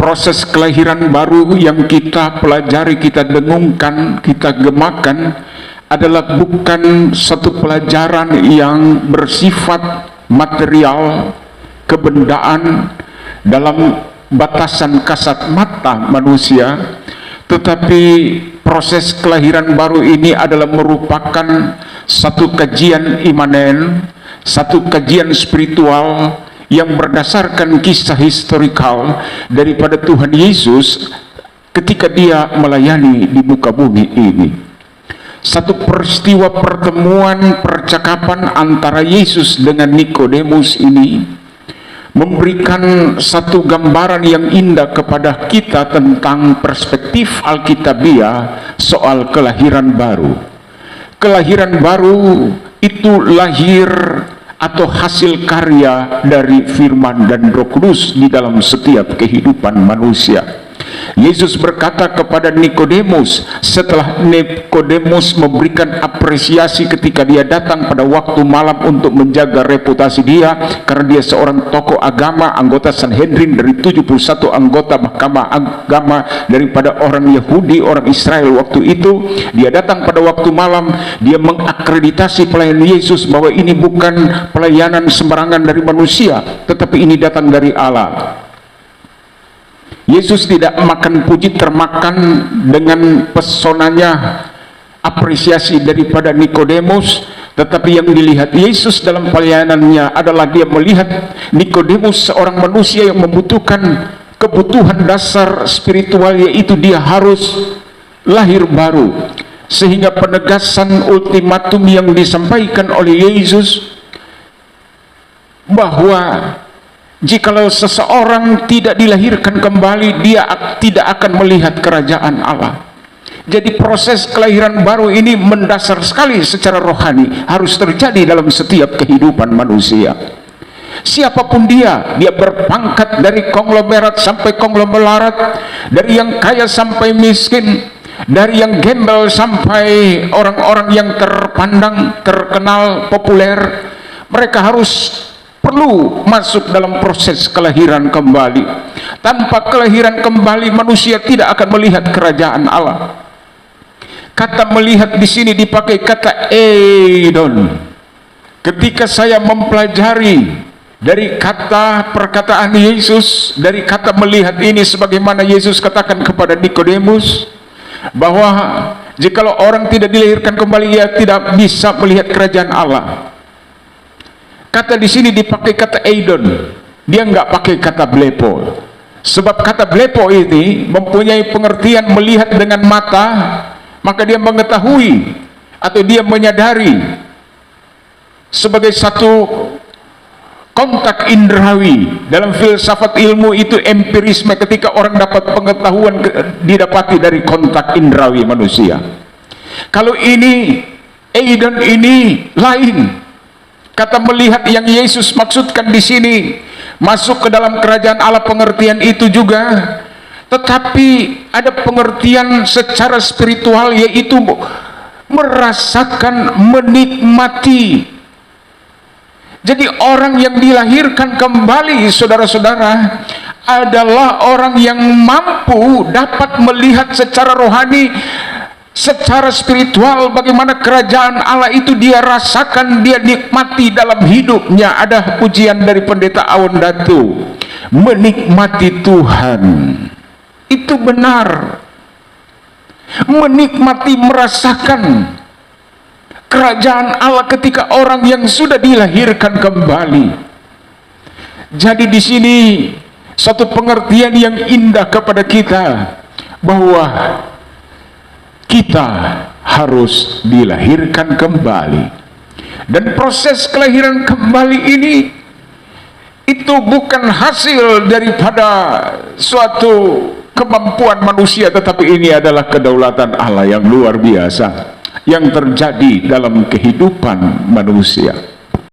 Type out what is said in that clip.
proses kelahiran baru yang kita pelajari, kita dengungkan, kita gemakan adalah bukan satu pelajaran yang bersifat material, kebendaan dalam batasan kasat mata manusia, tetapi proses kelahiran baru ini adalah merupakan satu kajian imanen, satu kajian spiritual yang berdasarkan kisah historikal daripada Tuhan Yesus ketika dia melayani di muka bumi ini. Satu peristiwa pertemuan percakapan antara Yesus dengan Nikodemus ini memberikan satu gambaran yang indah kepada kita tentang perspektif Alkitabiah soal kelahiran baru. Kelahiran baru itu lahir atau hasil karya dari firman dan Roh Kudus di dalam setiap kehidupan manusia. Yesus berkata kepada Nikodemus setelah Nikodemus memberikan apresiasi ketika dia datang pada waktu malam untuk menjaga reputasi dia, karena dia seorang tokoh agama, anggota Sanhedrin dari 71 anggota mahkamah agama daripada orang Yahudi, orang Israel waktu itu. Dia datang pada waktu malam, dia mengakreditasi pelayanan Yesus bahwa ini bukan pelayanan sembarangan dari manusia, tetapi ini datang dari Allah. Yesus tidak makan puji termakan dengan pesonanya apresiasi daripada Nikodemus, tetapi yang dilihat Yesus dalam pelayanannya adalah dia melihat Nikodemus seorang manusia yang membutuhkan kebutuhan dasar spiritual, yaitu dia harus lahir baru. Sehingga penegasan ultimatum yang disampaikan oleh Yesus bahwa jikalau seseorang tidak dilahirkan kembali, dia tidak akan melihat kerajaan Allah. Jadi proses kelahiran baru ini mendasar sekali secara rohani, harus terjadi dalam setiap kehidupan manusia. Siapapun dia berpangkat dari konglomerat sampai konglomerat, dari yang kaya sampai miskin, dari yang gembel sampai orang-orang yang terpandang, terkenal, populer, mereka harus perlu masuk dalam proses kelahiran kembali. Tanpa kelahiran kembali, manusia tidak akan melihat kerajaan Allah. Kata melihat di sini dipakai kata eidon. Ketika saya mempelajari dari kata perkataan Yesus, dari kata melihat ini, sebagaimana Yesus katakan kepada Nikodemus bahwa jikalau orang tidak dilahirkan kembali, ia tidak bisa melihat kerajaan Allah. Kata di sini dipakai kata eidon, dia nggak pakai kata blepo. Sebab kata blepo ini mempunyai pengertian melihat dengan mata, maka dia mengetahui atau dia menyadari sebagai satu kontak indrawi. Dalam filsafat ilmu itu empirisme, ketika orang dapat pengetahuan didapati dari kontak indrawi manusia. Kalau ini eidon ini lain. Kata melihat yang Yesus maksudkan di sini masuk ke dalam kerajaan Allah, pengertian itu juga, tetapi ada pengertian secara spiritual, yaitu merasakan, menikmati. Jadi orang yang dilahirkan kembali, saudara-saudara, adalah orang yang mampu dapat melihat secara rohani, secara spiritual, bagaimana kerajaan Allah itu dia rasakan, dia nikmati dalam hidupnya. Ada pujian dari pendeta Awan Datu, menikmati Tuhan. Itu benar, menikmati, merasakan kerajaan Allah ketika orang yang sudah dilahirkan kembali. Jadi di sini satu pengertian yang indah kepada kita bahwa kita harus dilahirkan kembali. Dan proses kelahiran kembali ini itu bukan hasil daripada suatu kemampuan manusia, tetapi ini adalah kedaulatan Allah yang luar biasa yang terjadi dalam kehidupan manusia.